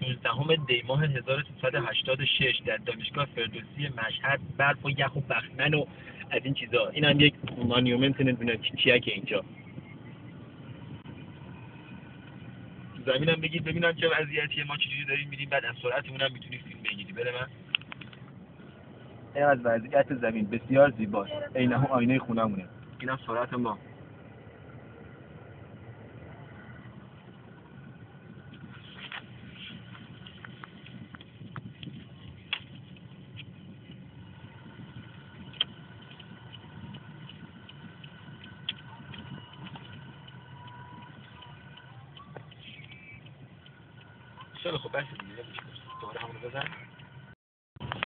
16 دی ماه 1386 در دانشگاه فردوسی مشهد برف و یخ و بخمن و از این چیزا. این هم یک مانیومنت، نمیدونم چیه که اینجا زمین هم بگید ببینم چه وضعیتیه، ما چجوری داریم میریم، بعد از سرعتمون هم میتونی فیلم بگیری. بده من. این از وضعیت زمین بسیار زیباست، عینه آینه خونمونه. اینم سرعت ما. خیلی خوب، بس دیگه دوباره همونو بزن.